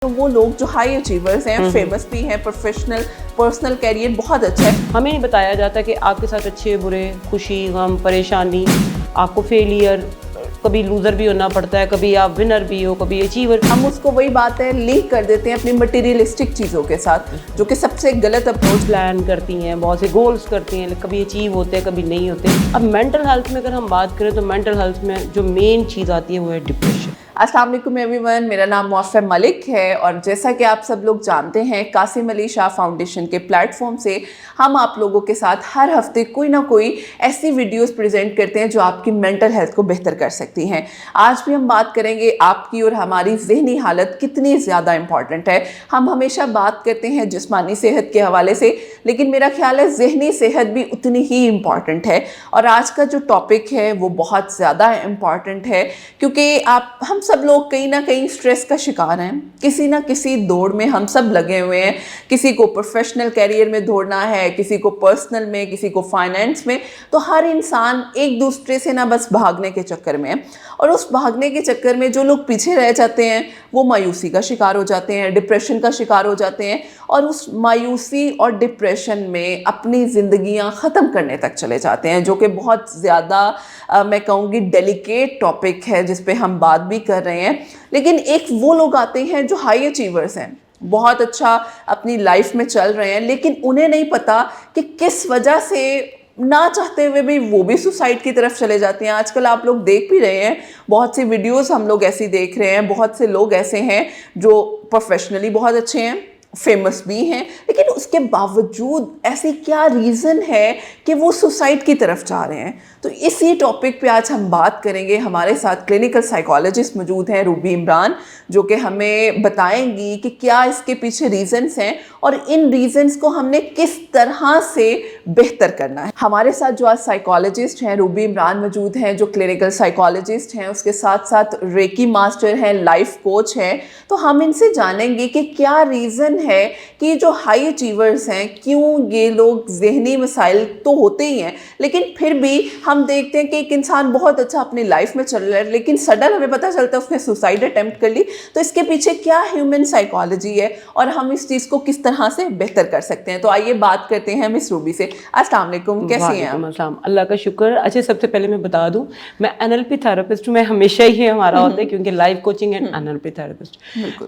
تو وہ لوگ جو ہائی اچیورز ہیں، فیمس بھی ہیں، پروفیشنل پرسنل کیریئر بہت اچھا ہے. ہمیں نہیں بتایا جاتا کہ آپ کے ساتھ اچھے برے، خوشی غم پریشانی، آپ کو فیلئر، کبھی لوزر بھی ہونا پڑتا ہے، کبھی آپ ونر بھی ہو، کبھی اچیور. ہم اس کو وہی بات ہے لنک کر دیتے ہیں اپنی مٹیریلسٹک چیزوں کے ساتھ، جو کہ سب سے غلط اپروچ. پلان کرتی ہیں، بہت سے گولز کرتی ہیں، کبھی اچیو ہوتے ہیں کبھی نہیں ہوتے. اب مینٹل ہیلتھ میں اگر ہم بات کریں تو مینٹل ہیلتھ میں جو مین چیز آتی ہے وہ ہے ڈپریشن. السلام علیکم ایوری ون، میرا نام موفر ملک ہے اور جیسا کہ آپ سب لوگ جانتے ہیں قاسم علی شاہ فاؤنڈیشن کے پلیٹ فارم سے ہم آپ لوگوں کے ساتھ ہر ہفتے کوئی نہ کوئی ایسی ویڈیوز پریزنٹ کرتے ہیں جو آپ کی مینٹل ہیلتھ کو بہتر کر سکتی ہیں. آج بھی ہم بات کریں گے آپ کی اور ہماری ذہنی حالت کتنی زیادہ امپورٹنٹ ہے. ہم ہمیشہ بات کرتے ہیں جسمانی صحت کے حوالے سے، لیکن میرا خیال ہے ذہنی صحت بھی اتنی ہی امپورٹنٹ ہے. اور آج کا جو ٹاپک ہے وہ بہت زیادہ امپورٹنٹ ہے، کیونکہ ہم سب لوگ کہیں نہ کہیں سٹریس کا شکار ہیں. کسی نہ کسی دوڑ میں ہم سب لگے ہوئے ہیں. کسی کو پروفیشنل کیریئر میں دوڑنا ہے، کسی کو پرسنل میں، کسی کو فائنینس میں. تو ہر انسان ایک دوسرے سے نہ بس بھاگنے کے چکر میں ہے، اور اس بھاگنے کے چکر میں جو لوگ پیچھے رہ جاتے ہیں وہ مایوسی کا شکار ہو جاتے ہیں، ڈپریشن کا شکار ہو جاتے ہیں، اور اس مایوسی اور ڈپریشن میں اپنی زندگیاں ختم کرنے تک چلے جاتے ہیں، جو کہ بہت زیادہ میں کہوں گی ڈیلیکیٹ ٹاپک ہے جس پہ ہم بات بھی کر رہے ہیں. لیکن ایک وہ لوگ آتے ہیں جو ہائی اچیورز ہیں، بہت اچھا اپنی لائف میں چل رہے ہیں، لیکن انہیں نہیں پتا کہ کس وجہ سے نہ چاہتے ہوئے بھی وہ بھی سوسائڈ کی طرف چلے جاتے ہیں. آج کل آپ لوگ دیکھ بھی رہے ہیں، بہت سی ویڈیوز ہم لوگ ایسی دیکھ رہے ہیں، بہت سے لوگ ایسے ہیں جو پروفیشنلی بہت اچھے ہیں، فیمس بھی ہیں، لیکن اس کے باوجود ایسی کیا ریزن ہے کہ وہ سوسائڈ کی طرف جا رہے ہیں. تو اسی ٹاپک پہ آج ہم بات کریں گے. ہمارے ساتھ کلینکل سائیکالوجسٹ موجود ہیں روبی عمران، جو کہ ہمیں بتائیں گی کہ کیا اس کے پیچھے ریزنز ہیں اور ان ریزنز کو ہم نے کس طرح سے بہتر کرنا ہے. ہمارے ساتھ جو آج سائیکالوجسٹ ہیں روبی عمران موجود ہیں، جو کلینکل سائیکالوجسٹ ہیں، اس کے ساتھ ساتھ ریکی ماسٹر ہیں، لائف کوچ ہیں. تو ہم ان سے جانیں گے کہ کیا ریزن ہے کہ جو ہائی اچیورز ہیں کیوں یہ لوگ ذہنی مسائل تو ہوتے ہی ہیں، لیکن پھر بھی ہم دیکھتے ہیں کہ ایک انسان بہت اچھا اپنی لائف میں چل رہا ہے، لیکن سڈن ہمیں پتہ چلتا ہے اس نے سوسائڈ اٹیمپٹ کر لی. تو اس کے پیچھے کیا ہیومن سائیکالوجی ہے اور ہم اس چیز کو کس طرح سے بہتر کر سکتے ہیں. تو آئیے بات کرتے ہیں مس روبی سے. السلام علیکم، کیسی ہیں آپ؟ وعلیکم السلام، اللہ کا شکر. اچھا، سب سے پہلے میں بتا دوں میں NLP تھراپسٹ ہوں. میں ہمیشہ ہی ہمارا ہوتا ہے کیونکہ life coaching and NLP therapist.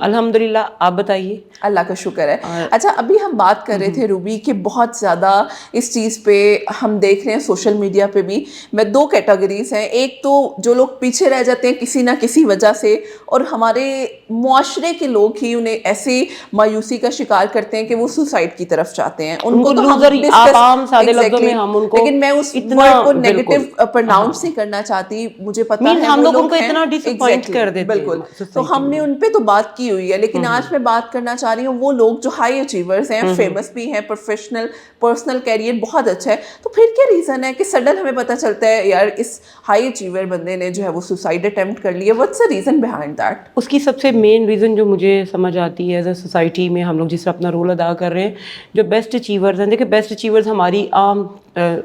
الحمدللہ. آپ بتائیے. اللہ کا شکر ہے. اچھا، ابھی ہم بات کر رہے تھے روبی کہ بہت زیادہ اس چیز پہ ہم دیکھ رہے ہیں سوشل میڈیا پہ بھی. میں دو کیٹیگریز ہیں، ایک تو جو لوگ پیچھے رہ جاتے ہیں کسی نہ کسی وجہ سے، اور ہمارے معاشرے کے لوگ ہی انہیں ایسی مایوسی کا شکار کرتے ہیں کہ وہ سوسائڈ کی طرف جاتے ہیں. ان کو تو ہم عام سادے لفظوں میں ہم ان کو، لیکن میں اس ورڈ کو نیگیٹو پرناؤنس نہیں کرنا چاہتی. مجھے پتا ہے ہم وہ لوگ ان لوگ کو اتنا ڈس اپوائنٹ کر دیتے ہیں. بالکل. تو ہم نے ان پہ تو بات کی ہوئی ہے، لیکن آج میں بات کرنا چاہ رہی ہوں وہ لوگ جو ہائی اچیورز ہیں، فیمس بھی ہیں، پروفیشنل پرسنل کیریئر بہت اچھا ہے. تو پھر کیا ریزن ہے کہ سڈن ہمیں پتہ چلتا ہے یار اس ہائی اچیور بندے نے جو ہے وہ سوسائڈ اٹیمپٹ کر لیا. What's the reason behind that? اس کی سب سے مین ریزن جو مجھے سمجھ آتی ہے ایز اے سوسائٹی میں ہم لوگ جس طرح اپنا رول ادا کر رہے ہیں، جو بیسٹ اچیورز ہیں. دیکھیں، بیسٹ اچیورز ہماری عام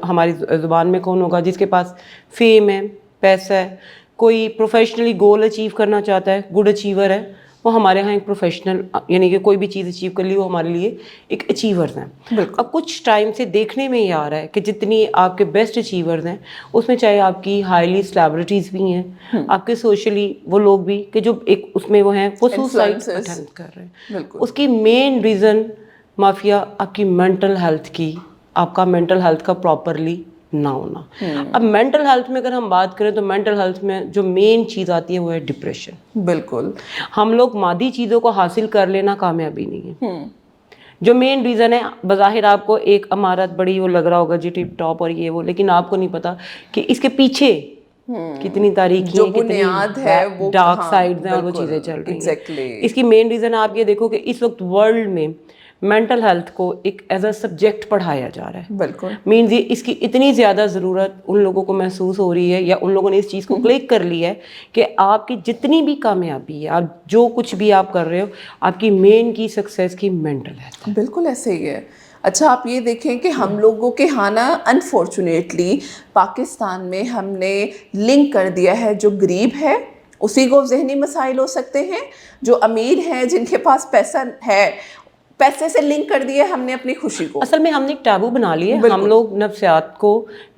ہماری زبان میں کون ہوگا؟ جس کے پاس فیم ہے، پیسہ ہے، کوئی پروفیشنلی گول اچیو کرنا چاہتا ہے، گڈ اچیور ہے. وہ ہمارے ہاں ایک پروفیشنل، یعنی کہ کوئی بھی چیز اچیو کر لی وہ ہمارے لیے ایک اچیورز ہیں. اب کچھ ٹائم سے دیکھنے میں یہ آ رہا ہے کہ جتنی آپ کے بیسٹ اچیورز ہیں اس میں چاہے آپ کی ہائیلی سلیبریٹیز بھی ہیں، آپ کے سوشلی وہ لوگ بھی کہ جو ایک اس میں وہ ہیں وہ سوسائڈ اٹیمپٹ کر رہے ہیں. اس کی مین ریزن مافیا آپ کی مینٹل ہیلتھ کی، آپ کا مینٹل ہیلتھ کا پراپرلی نہ ہونا. اب مینٹل ہیلتھ میں اگر ہم بات کریں تو مینٹل ہیلتھ میں جو مین چیز آتی ہے وہ ہے ڈپریشن. بالکل. ہم لوگ مادی چیزوں کو حاصل کر لینا کامیابی نہیں ہے. جو مین ریزن ہے، بظاہر آپ کو ایک عمارت بڑی وہ لگ رہا ہوگا جی ٹپ ٹاپ اور یہ وہ، لیکن آپ کو نہیں پتا کہ اس کے پیچھے کتنی تاریکی ہیں، کتنی ڈارک سائڈز ہیں اور وہ چیزیں چل رہی ہیں. اس کی مین ریزن آپ یہ دیکھو کہ اس وقت ورلڈ میں مینٹل ہیلتھ کو ایک ایز اے سبجیکٹ پڑھایا جا رہا ہے. بالکل. مینز یہ اس کی اتنی زیادہ ضرورت ان لوگوں کو محسوس ہو رہی ہے یا ان لوگوں نے اس چیز کو کلک کر لی ہے کہ آپ کی جتنی بھی کامیابی ہے، آپ جو کچھ بھی آپ کر رہے ہو، آپ کی مین کی سکسیس کی مینٹل ہیلتھ. بالکل ایسے ہی ہے. اچھا، آپ یہ دیکھیں کہ ہم لوگوں کے ہاں نا انفارچونیٹلی پاکستان میں ہم نے لنک کر دیا ہے جو غریب ہے اسی کو ذہنی مسائل ہو سکتے ہیں. جو امیر ہیں جن کے پاس پیسہ ہے, پیسے سے لنک کر دیا ہم نے اپنی خوشی کو. اصل میں ہم نے ایک ٹیبو بنا لیا ہے. ہم لوگ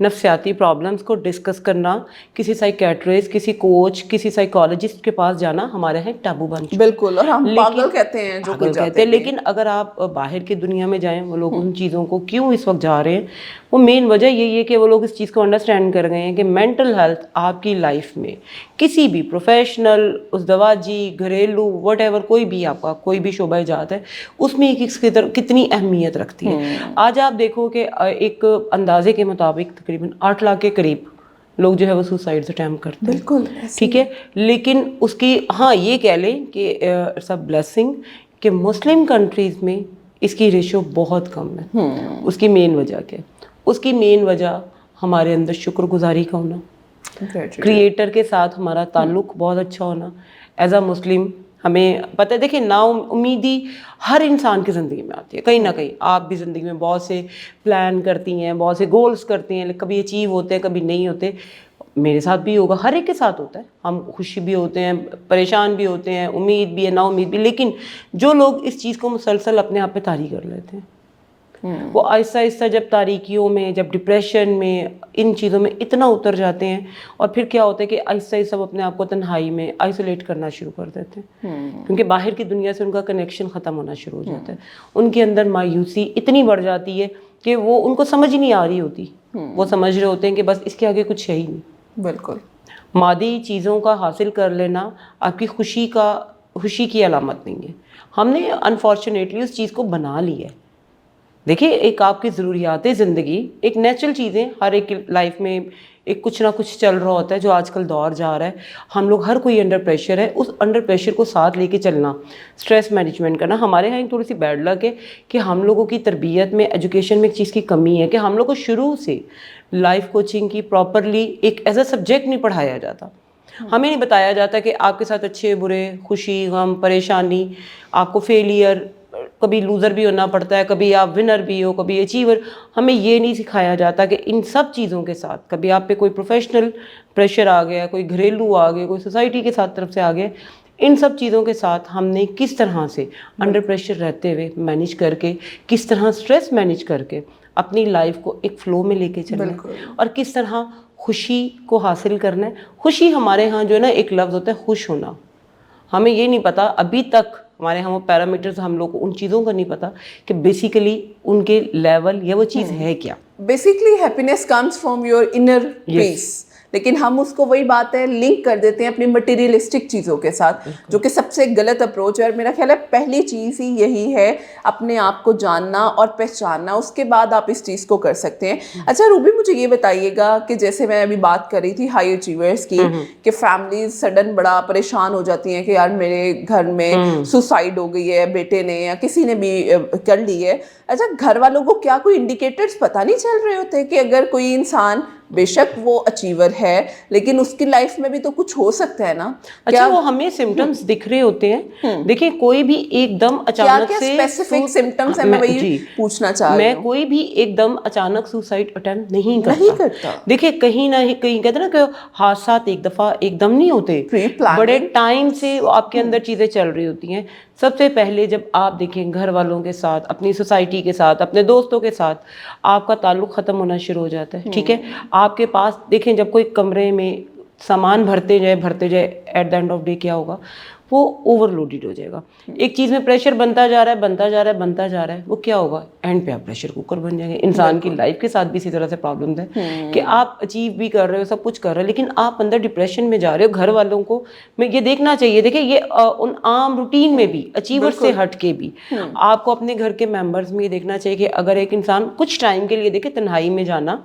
نفسیاتی پرابلمس کو ڈسکس کرنا, کسی سائیکیٹرسٹ, کسی کوچ, کسی سائیکالوجسٹ کے پاس جانا ہمارے یہاں ایک ٹیبو بن چکا ہے. بالکل, اور ہم پاگل کہتے ہیں جو کچھ جاتے ہیں. لیکن اگر آپ باہر کی دنیا میں جائیں, وہ لوگ ان چیزوں کو کیوں اس وقت جا رہے ہیں, وہ مین وجہ یہی ہے کہ وہ لوگ اس چیز کو انڈرسٹینڈ کر گئے ہیں کہ مینٹل ہیلتھ آپ کی لائف میں کسی بھی پروفیشنل, ازدواجی, گھریلو, وٹ ایور, کوئی بھی آپ کا کوئی بھی شعبہ جات ہے, اس میں کتنی اہمیت رکھتی ہے. آج آپ دیکھو کہ ایک اندازے کے مطابق تقریباً 8 لاکھ کے قریب لوگ جو ہے وہ سوسائڈ اٹیمپٹ کرتے ہیں. بالکل ٹھیک ہے, لیکن اس کی ہاں یہ کہہ لیں کہ اٹس اے بلیسنگ کہ مسلم کنٹریز میں اس کی ریشو بہت کم ہے. اس کی مین وجہ کیا ہے؟ اس کی مین وجہ ہمارے اندر شکر گزاری کا ہونا, کریٹر کے ساتھ ہمارا تعلق بہت اچھا ہونا. ایز اے مسلم ہمیں پتہ ہے, دیکھیں نا امیدی ہر انسان کی زندگی میں آتی ہے کہیں نہ کہیں. آپ بھی زندگی میں بہت سے پلان کرتی ہیں, بہت سے گولز کرتی ہیں, کبھی اچیو ہوتے ہیں, کبھی نہیں ہوتے. میرے ساتھ بھی ہوگا, ہر ایک کے ساتھ ہوتا ہے. ہم خوشی بھی ہوتے ہیں, پریشان بھی ہوتے ہیں, امید بھی ہے, نا امید بھی. لیکن جو لوگ اس چیز کو مسلسل اپنے آپ پہ طاری کر لیتے ہیں, وہ آہستہ آہستہ جب تاریکیوں میں, جب ڈپریشن میں, ان چیزوں میں اتنا اتر جاتے ہیں, اور پھر کیا ہوتا ہے کہ آہستہ آہستہ وہ اپنے آپ کو تنہائی میں آئسولیٹ کرنا شروع کر دیتے ہیں, کیونکہ باہر کی دنیا سے ان کا کنیکشن ختم ہونا شروع ہو جاتا ہے. ان کے اندر مایوسی اتنی بڑھ جاتی ہے کہ وہ ان کو سمجھ نہیں آ رہی ہوتی. وہ سمجھ رہے ہوتے ہیں کہ بس اس کے آگے کچھ ہے ہی نہیں. بالکل, مادی چیزوں کا حاصل کر لینا آپ کی خوشی کی علامت نہیں ہے. ہم نے انفارچونیٹلی اس چیز کو بنا لی ہے. دیکھیں, ایک آپ کی ضروریات زندگی ایک نیچرل چیزیں ہر ایک لائف میں ایک کچھ نہ کچھ چل رہا ہوتا ہے, جو آج کل دور جا رہا ہے. ہم لوگ ہر کوئی انڈر پریشر ہے, اس انڈر پریشر کو ساتھ لے کے چلنا, اسٹریس مینجمنٹ کرنا. ہمارے یہاں ایک تھوڑی سی بیڈ لک ہے کہ ہم لوگوں کی تربیت میں, ایجوکیشن میں ایک چیز کی کمی ہے کہ ہم لوگ کو شروع سے لائف کوچنگ کی پراپرلی ایک ایز اے سبجیکٹ نہیں پڑھایا جاتا. ہمیں نہیں بتایا جاتا کہ آپ کے ساتھ اچھے برے, خوشی, غم, پریشانی, آپ کو فیلئر, کبھی لوزر بھی ہونا پڑتا ہے, کبھی آپ ونر بھی ہو, کبھی اچیور. ہمیں یہ نہیں سکھایا جاتا کہ ان سب چیزوں کے ساتھ کبھی آپ پہ کوئی پروفیشنل پریشر آ گیا, کوئی گھریلو آ گیا, کوئی سوسائٹی کے ساتھ طرف سے آ گیا, ان سب چیزوں کے ساتھ ہم نے کس طرح سے انڈر پریشر رہتے ہوئے مینیج کر کے, کس طرح اسٹریس مینیج کر کے اپنی لائف کو ایک فلو میں لے کے چلنا ہے, اور کس طرح خوشی کو حاصل کرنا ہے. خوشی ہمارے ہاں جو ہے نا ایک لفظ ہوتا ہے خوش ہونا. ہمیں یہ نہیں پتا ابھی تک, ہمارے ہاں وہ پیرامیٹرز ہم لوگ کو ان چیزوں کا نہیں پتا کہ بیسیکلی ان کے لیول یا وہ چیز ہے کیا. Basically happiness comes from your inner peace, لیکن ہم اس کو وہی بات ہے لنک کر دیتے ہیں اپنی مٹیریلسٹک چیزوں کے ساتھ, جو کہ سب سے غلط اپروچ ہے. اور میرا خیال ہے پہلی چیز ہی یہی ہے اپنے آپ کو جاننا اور پہچاننا, اس کے بعد آپ اس چیز کو کر سکتے ہیں. اچھا روبی, مجھے یہ بتائیے گا کہ جیسے میں ابھی بات کر رہی تھی ہائی اچیورس کی, کہ فیملیز سڈن بڑا پریشان ہو جاتی ہیں کہ یار میرے گھر میں سوسائڈ ہو گئی ہے, بیٹے نے یا کسی نے بھی کر لی ہے. اچھا, گھر والوں کو کیا کوئی انڈیکیٹرز پتہ نہیں چل رہے ہوتے کہ اگر کوئی انسان بے شک وہ اچیور ہے لیکن اس کی لائف میں بھی تو کچھ ہو سکتا ہے نا؟ اچھا, وہ ہمیں سمٹمز دکھ رہے ہوتے ہیں. دیکھیں, کوئی بھی ایک دم اچانک سے اسپیسیفک سمٹمز ہیں, میں وہی پوچھنا چاہ رہی ہوں. کوئی بھی ایک دم اچانک سوسائڈ اٹیمپٹ نہیں کرتا. دیکھیں, کہیں نہ کہیں کہتے ہیں نا کہ حادثات ایک دفعہ ایک دم نہیں ہوتے, بڑے ٹائم سے آپ کے اندر چیزیں چل رہی ہوتی ہیں. سب سے پہلے جب آپ دیکھیں گھر والوں کے ساتھ, اپنی سوسائٹی کے ساتھ, اپنے دوستوں کے ساتھ آپ کا تعلق ختم ہونا شروع ہو جاتا ہے. ٹھیک ہے, آپ کے پاس دیکھیں جب کوئی کمرے میں سامان بھرتے جائے, at the end of day کیا ہوگا, وہ اوور لوڈڈ ہو جائے گا. ایک چیز میں پریشر بنتا جا رہا ہے, وہ کیا ہوگا, اینڈ پہ آپ پریشر کوکر بن جائیں گے. انسان کی لائف کے ساتھ بھی اسی طرح سے پرابلمز ہیں کہ آپ اچیو بھی کر رہے ہو, سب کچھ کر رہے ہو, لیکن آپ اندر ڈپریشن میں جا رہے ہو. گھر والوں کو میں یہ دیکھنا چاہیے, دیکھیں یہ ان عام روٹین میں بھی, اچیور سے ہٹ کے بھی آپ کو اپنے گھر کے ممبرز میں یہ دیکھنا چاہیے کہ اگر ایک انسان کچھ ٹائم کے لیے, دیکھیں تنہائی میں جانا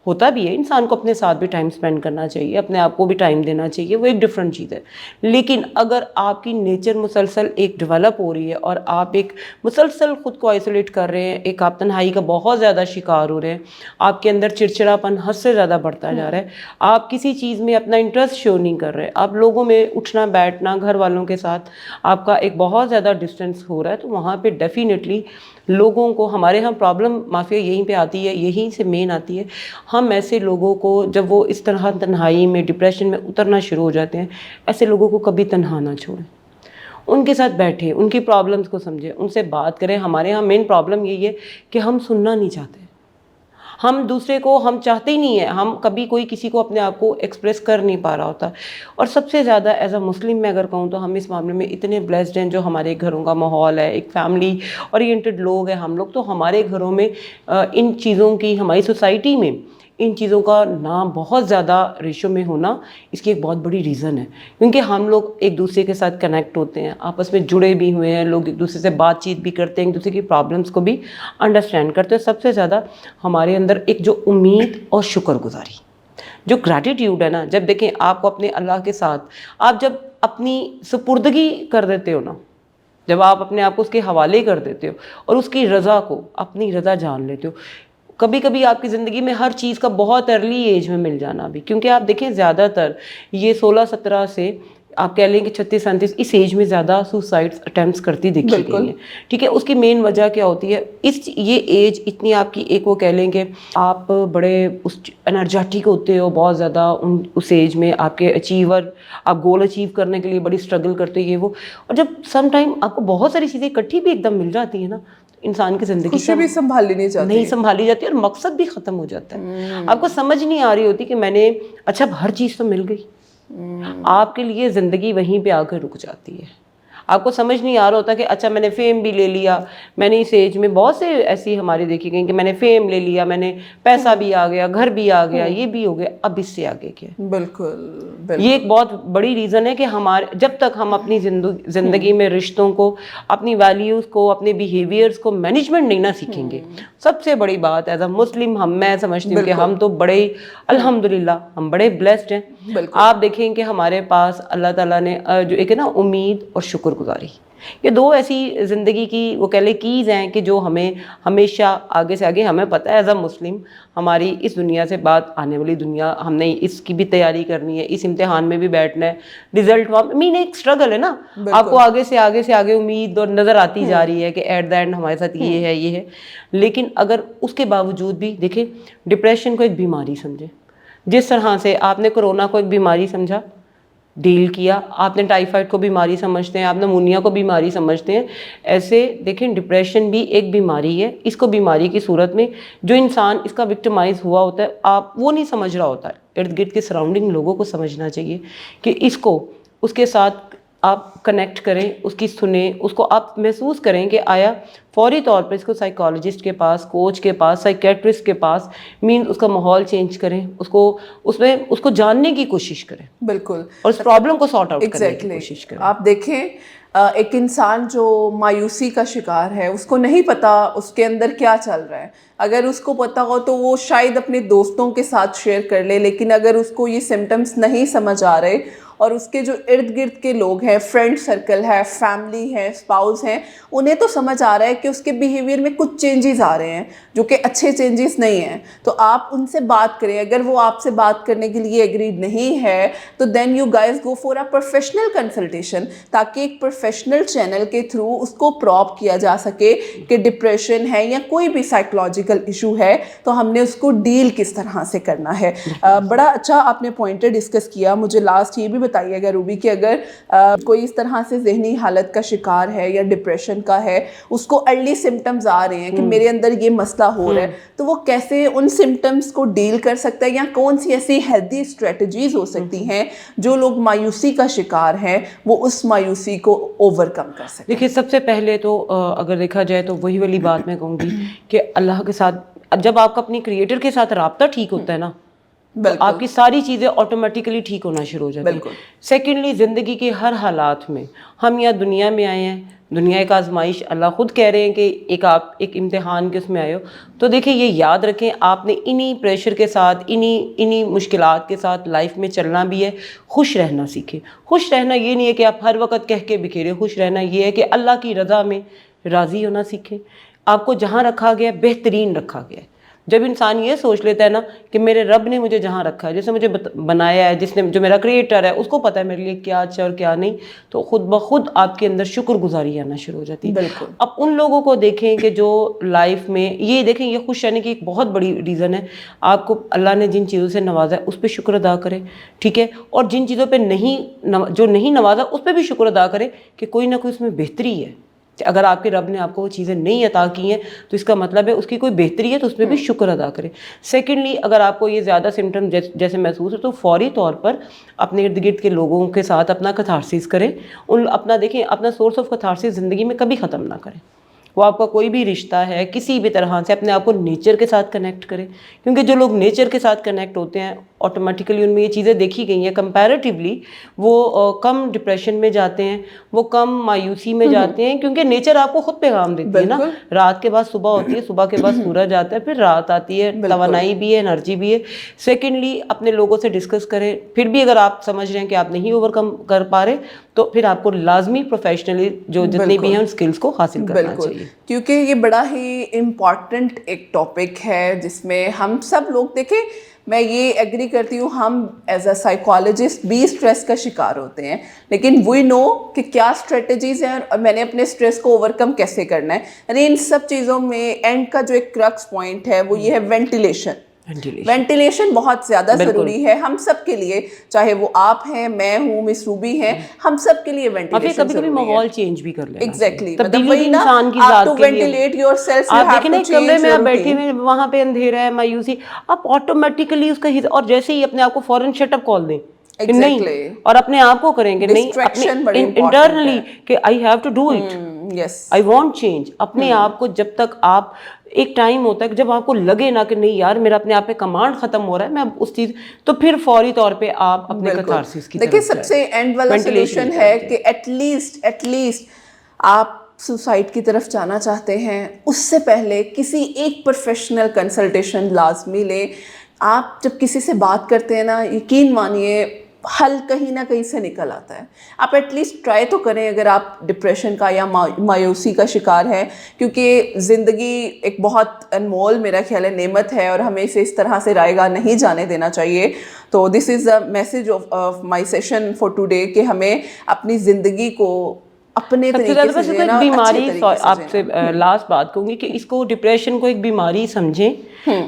ہوتا بھی ہے, انسان کو اپنے ساتھ بھی ٹائم اسپینڈ کرنا چاہیے, اپنے آپ کو بھی ٹائم دینا چاہیے, وہ ایک ڈفرینٹ چیز ہے. لیکن اگر آپ کی نیچر مسلسل ایک ڈیولپ ہو رہی ہے اور آپ ایک مسلسل خود کو آئسولیٹ کر رہے ہیں, ایک آپ تنہائی کا بہت زیادہ شکار ہو رہے ہیں, آپ کے اندر چڑچڑاپن حد سے زیادہ بڑھتا جا رہا ہے, آپ کسی چیز میں اپنا انٹرسٹ شو نہیں کر رہے, آپ لوگوں میں اٹھنا بیٹھنا, گھر والوں کے ساتھ آپ کا ایک بہت زیادہ ڈسٹینس ہو رہا ہے, تو وہاں پہ ڈیفینیٹلی لوگوں کو, ہمارے ہاں پرابلم مافیا یہیں پہ آتی ہے, یہیں سے مین آتی ہے. ہم ایسے لوگوں کو جب وہ اس طرح تنہائی میں ڈپریشن میں اترنا شروع ہو جاتے ہیں، ایسے لوگوں کو کبھی تنہا نہ چھوڑیں، ان کے ساتھ بیٹھیں، ان کی پرابلمس کو سمجھیں، ان سے بات کریں. ہمارے یہاں مین پرابلم یہی ہے کہ ہم سننا نہیں چاہتے، ہم دوسرے کو ہم چاہتے ہی نہیں ہیں، ہم کبھی کوئی کسی کو اپنے آپ کو ایکسپریس کر نہیں پا رہا ہوتا. اور سب سے زیادہ ایز اے مسلم میں اگر کہوں تو ہم اس معاملے میں اتنے بلیسڈ ہیں، جو ہمارے گھروں کا ماحول ہے، ایک فیملی اورینٹڈ لوگ ہیں ہم لوگ، تو ہمارے گھروں میں ان چیزوں کی، ہماری سوسائٹی میں ان چیزوں کا نہ بہت زیادہ ریشو میں ہونا اس کی ایک بہت بڑی ریزن ہے، کیونکہ ہم لوگ ایک دوسرے کے ساتھ کنیکٹ ہوتے ہیں، آپس میں جڑے بھی ہوئے ہیں، لوگ ایک دوسرے سے بات چیت بھی کرتے ہیں، ایک دوسرے کی پرابلمس کو بھی انڈرسٹینڈ کرتے ہیں. سب سے زیادہ ہمارے اندر ایک جو امید اور شکر گزاری، جو گریٹیٹیوڈ ہے نا، جب دیکھیں آپ کو اپنے اللہ کے ساتھ آپ جب اپنی سپردگی کر دیتے ہو نا، جب آپ اپنے آپ کو اس کے حوالے کر دیتے ہو اور اس کی رضا کو اپنی رضا جان لیتے ہو. کبھی کبھی آپ کی زندگی میں ہر چیز کا بہت ارلی ایج میں مل جانا بھی، کیونکہ آپ دیکھیں زیادہ تر یہ 16-17 سے آپ کہہ لیں کہ 36-37 اس ایج میں زیادہ سوسائڈ اٹیمپٹس کرتی دیکھی گئی ہیں. ٹھیک ہے، اس کی مین وجہ کیا ہوتی ہے؟ یہ ایج اتنی آپ کی، ایک وہ کہہ لیں کہ آپ بڑے اس انرجیٹک ہوتے ہو بہت زیادہ اس ایج میں، آپ کے اچیور، آپ گول اچیو کرنے کے لیے بڑی اسٹرگل کرتے یہ وہ، اور جب سم ٹائم آپ کو بہت ساری چیزیں اکٹھی بھی ایک دم مل جاتی ہیں نا، انسان کی زندگی خوشی بھی سنبھالی نہیں سنبھالی جاتی اور مقصد بھی ختم ہو جاتا ہے. آپ کو سمجھ نہیں آ رہی ہوتی کہ میں نے، اچھا ہر چیز تو مل گئی، آپ کے لیے زندگی وہیں پہ آ کر رک جاتی ہے. آپ کو سمجھ نہیں آ رہا ہوتا کہ اچھا میں نے فیم بھی لے لیا، میں نے اس ایج میں بہت سے ایسی ہماری دیکھی گئی کہ میں نے فیم لے لیا، میں نے پیسہ بھی آ گیا، گھر بھی آ گیا، یہ بھی ہو گیا، اب اس سے آگے کیا؟ بالکل. یہ ایک بہت بڑی ریزن ہے کہ ہمارے جب تک ہم اپنی زندگی میں رشتوں کو، اپنی ویلیوز کو، اپنے بیہیویئرز کو مینجمنٹ نہیں نہ سیکھیں گے. سب سے بڑی بات ایز اے مسلم میں سمجھتی ہوں کہ ہم تو بڑے الحمدللہ ہم بڑے بلیسڈ ہیں. آپ دیکھیں کہ ہمارے پاس اللہ تعالیٰ نے جو ایک ہے نا امید اور شکر گزاری، یہ دو ایسی زندگی کی وہ کہہ لیں کیز ہیں کہ جو ہمیں ہمیشہ آگے سے آگے، ہمیں پتہ ہے ایز اے مسلم ہماری اس دنیا سے بات، آنے والی دنیا، ہم نے اس کی بھی تیاری کرنی ہے، اس امتحان میں بھی بیٹھنا ہے، رزلٹ ایک اسٹرگل ہے نا، آپ کو آگے سے آگے امید اور نظر آتی جا رہی ہے کہ ایٹ دا اینڈ ہمارے ساتھ یہ ہے. لیکن اگر اس کے باوجود بھی دیکھیں، ڈپریشن کو ایک بیماری سمجھیں، جس طرح سے آپ نے کرونا کو ایک بیماری سمجھا، ڈیل کیا، آپ نے ٹائیفائڈ کو بیماری سمجھتے ہیں، آپ نمونیا کو بیماری سمجھتے ہیں، ایسے دیکھیں ڈپریشن بھی ایک بیماری ہے. اس کو بیماری کی صورت میں جو انسان اس کا وکٹمائز ہوا ہوتا ہے، آپ وہ نہیں سمجھ رہا ہوتا ہے، ارد گرد کے سراؤنڈنگ لوگوں کو سمجھنا چاہیے کہ اس کو، اس کے ساتھ آپ کنیکٹ کریں، اس کی سنیں، اس کو آپ محسوس کریں کہ آیا فوری طور پر اس کو سائیکالوجسٹ کے پاس، کوچ کے پاس، سائیکیٹرسٹ کے پاس، اس کا ماحول چینج کریں، اس کو جاننے کی کوشش کریں، بالکل، اور اس پرابلم کو سارٹ آؤٹ کرنے کی کوشش کریں. آپ دیکھیں ایک انسان جو مایوسی کا شکار ہے، اس کو نہیں پتا اس کے اندر کیا چل رہا ہے. اگر اس کو پتا ہو تو وہ شاید اپنے دوستوں کے ساتھ شیئر کر لے، لیکن اگر اس کو یہ سمٹمز نہیں سمجھ آ رہے اور اس کے جو ارد گرد کے لوگ ہیں، فرینڈ سرکل ہے، فیملی ہے، اسپاؤس ہیں، انہیں تو سمجھ آ رہا ہے کہ اس کے بیہیویئر میں کچھ چینجز آ رہے ہیں جو کہ اچھے چینجز نہیں ہیں، تو آپ ان سے بات کریں. اگر وہ آپ سے بات کرنے کے لیے ایگریڈ نہیں ہے تو then you guys go for a professional consultation, تاکہ ایک پروفیشنل چینل کے تھرو اس کو پراپ کیا جا سکے کہ ڈپریشن ہے یا کوئی بھی سائیکولوجیکل ایشو ہے تو ہم نے اس کو ڈیل کس طرح سے کرنا ہے. بڑا اچھا آپ نے پوائنٹ ڈسکس کیا. مجھے لاسٹ یہ بھی بتائیے گا روبی کہ اگر کوئی اس طرح سے ذہنی حالت کا شکار ہے یا ڈپریشن کا ہے، اس کو ارلی سمٹمز آ رہے ہیں کہ میرے اندر یہ مسئلہ ہو رہا ہے، تو وہ کیسے ان سمٹمز کو ڈیل کر سکتا ہے، یا کون سی ایسی ہیلدی اسٹریٹجیز ہو سکتی ہیں جو لوگ مایوسی کا شکار ہیں وہ اس مایوسی کو اوور کم کر سکیں؟ دیکھیے سب سے پہلے تو اگر دیکھا جائے تو وہی والی بات میں کہوں گی کہ اللہ کے ساتھ جب آپ کا اپنی کریٹر کے ساتھ رابطہ ٹھیک ہوتا ہے نا، تو آپ کی ساری چیزیں آٹومیٹیکلی ٹھیک ہونا شروع ہو جاتی ہیں. سیکنڈلی، زندگی کے ہر حالات میں ہم یا دنیا میں آئے ہیں، دنیا ایک آزمائش، اللہ خود کہہ رہے ہیں کہ آپ ایک امتحان کے اس میں آئے ہو. تو دیکھیں یہ یاد رکھیں، آپ نے انہی پریشر کے ساتھ، انہی مشکلات کے ساتھ لائف میں چلنا بھی ہے. خوش رہنا سیکھیں. خوش رہنا یہ نہیں ہے کہ آپ ہر وقت کہہ کے بکھیرے، خوش رہنا یہ ہے کہ اللہ کی رضا میں راضی ہونا سیکھیں. آپ کو جہاں رکھا گیا بہترین رکھا گیا ہے. جب انسان یہ سوچ لیتا ہے نا کہ میرے رب نے مجھے جہاں رکھا ہے, جیسے مجھے بنایا ہے, جس نے جو میرا کریٹر ہے اس کو پتہ ہے میرے لیے کیا اچھا اور کیا نہیں, تو خود بخود آپ کے اندر شکر گزاری آنا شروع ہو جاتی ہے. بالکل. اب ان لوگوں کو دیکھیں کہ جو لائف میں یہ دیکھیں, یہ خوش رہنے کی ایک بہت بڑی ریزن ہے, آپ کو اللہ نے جن چیزوں سے نوازا ہے اس پہ شکر ادا کریں, ٹھیک ہے, اور جن چیزوں پہ جو نہیں نوازا اس پہ بھی شکر ادا کریں کہ کوئی نہ کوئی اس میں بہتری ہے. اگر آپ کے رب نے آپ کو وہ چیزیں نہیں عطا کی ہیں تو اس کا مطلب ہے اس کی کوئی بہتری ہے, تو اس پہ بھی شکر ادا کریں. سیکنڈلی, اگر آپ کو یہ زیادہ سمٹم جیسے محسوس ہو تو فوری طور پر اپنے ارد گرد کے لوگوں کے ساتھ اپنا کتھارسس کریں. اپنا دیکھیں, اپنا سورس آف کتھارسس زندگی میں کبھی ختم نہ کریں. وہ آپ کا کوئی بھی رشتہ ہے کسی بھی طرح سے, اپنے آپ کو نیچر کے ساتھ کنیکٹ کریں, کیونکہ جو لوگ نیچر کے ساتھ کنیکٹ ہوتے ہیں آٹومیٹیکلی ان میں یہ چیزیں دیکھی گئی ہیں کمپیریٹیولی, وہ کم ڈپریشن میں جاتے ہیں, وہ کم مایوسی میں جاتے ہیں, کیونکہ نیچر آپ کو خود پیغام دیتی ہے نا. رات کے بعد صبح ہوتی ہے, صبح کے بعد سورج آتا ہے, پھر رات آتی ہے, توانائی بھی ہے, انرجی بھی ہے. سیکنڈلی, اپنے لوگوں سے ڈسکس کریں. پھر بھی اگر آپ سمجھ رہے ہیں کہ آپ نہیں اوور کم کر پا رہے تو پھر آپ کو لازمی پروفیشنلی جو جتنی بھی ہیں ان اسکلس کو حاصل کرنا چاہیے, کیونکہ یہ بڑا ہی امپورٹنٹ ایک ٹاپک ہے جس میں ہم سب لوگ دیکھیں, میں یہ ایگری کرتی ہوں, ہم ایز اے سائیکالوجسٹ بھی اسٹریس کا شکار ہوتے ہیں, لیکن وی نو کہ کیا اسٹریٹجیز ہیں اور میں نے اپنے اسٹریس کو اوور کم کیسے کرنا ہے. یعنی ان سب چیزوں میں اینڈ کا جو ایک کرکس پوائنٹ ہے وہ یہ ہے وینٹیلیشن. وینٹیلیشن بہت زیادہ ضروری ہے ہم سب کے لیے, چاہے وہ آپ ہیں, میں ہوں, مس روبی ہیں, ہم سب کے لیے وینٹیلیشن کبھی کبھی ماحول چینج بھی کر لینا. ایگزیکٹلی, تبدیلی انسان کی ذات کے لیے. وینٹیلیٹ یور سیلف, آپ دیکھیں نا کمرے میں آپ بیٹھے ہوئے, وہاں پہ اندھیرا ہے, مایوسی, آپ آٹومیٹیکلی اس کا اور جیسے ہی اپنے آپ کو فوراً شٹ اپ کال دیں نہیں, اور اپنے آپ کو کریں گے نہیں, اپنے انٹرنلی کہ I have to do it, I want change. اپنے آپ کو جب تک آپ, ایک ٹائم ہوتا ہے کہ جب آپ کو لگے نا کہ نہیں یار میرا اپنے آپ پہ کمانڈ ختم ہو رہا ہے, میں اس چیز, تو پھر فوری طور پہ آپ اپنے کتھارسس کی طرف دیکھیں. سب سے اینڈ والا سولوشن ہے کہ ایٹ لیسٹ آپ سوسائڈ کی طرف جانا چاہتے ہیں, اس سے پہلے کسی ایک پروفیشنل کنسلٹیشن لازمی لیں. آپ جب کسی سے بات کرتے ہیں نا, یقین مانیے حل کہیں نہ کہیں سے نکل آتا ہے. آپ ایٹ لیسٹ ٹرائی تو کریں اگر آپ ڈپریشن کا یا مایوسی کا شکار ہیں, کیونکہ زندگی ایک بہت انمول میرا خیال ہے نعمت ہے, اور ہمیں اسے اس طرح سے رائے گاہ نہیں جانے دینا چاہیے. تو this is the message of my session for today کہ ہمیں اپنی زندگی کو اپنے طریقے سے ایک بیماری, آپ سے لاسٹ بات کہوں گی کہ اس کو ڈپریشن کو ایک بیماری سمجھیں,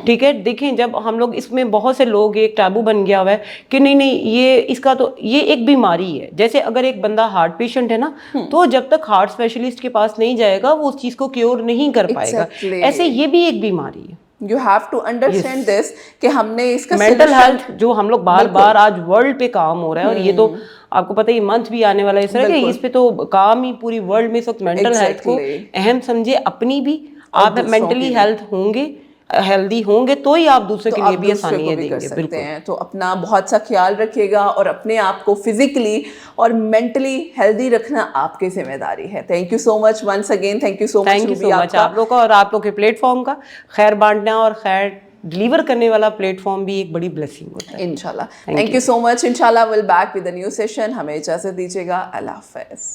ٹھیک ہے. دیکھیں جب ہم لوگ اس میں بہت سے لوگ ایک ٹیبو بن گیا ہوا ہے کہ نہیں یہ اس کا تو یہ ایک بیماری ہے. جیسے اگر ایک بندہ ہارٹ پیشنٹ ہے نا, تو جب تک ہارٹ اسپیشلسٹ کے پاس نہیں جائے گا وہ اس چیز کو کیور نہیں کر پائے گا. ایسے یہ بھی ایک بیماری ہے. You have to understand this کہ ہم نے اس کا مینٹل ہیلتھ جو ہم لوگ بار بار آج ورلڈ پہ کام ہو رہا ہے, اور یہ تو آپ کو پتہ ہے یہ منتھ بھی آنے والا ہے اس طرح کہ اس پہ تو کام ہی پوری ورلڈ میں اس وقت مینٹل ہیلتھ کو اہم سمجھے. اپنی بھی آپ مینٹلی ہیلدی ہوں گے تو ہی آپ دوسرے کے لیے بھی آسانیاں دیں گے. بالکل. تو اپنا بہت سا خیال رکھیے گا, اور اپنے آپ کو فزیکلی اور مینٹلی ہیلدی رکھنا آپ کی ذمہ داری ہے. Thank you so much once again, thank you so much آپ لوگ کا, اور آپ لوگ کے پلیٹ فارم کا. خیر بانٹنا اور خیر ڈلیور کرنے والا پلیٹ فارم بھی ایک بڑی بلیسنگ ہوتا ہے انشاءاللہ. تھینک یو سو مچ. انشاءاللہ will back with a new session. ہمیں اجازت دیجیے گا. اللہ حافظ.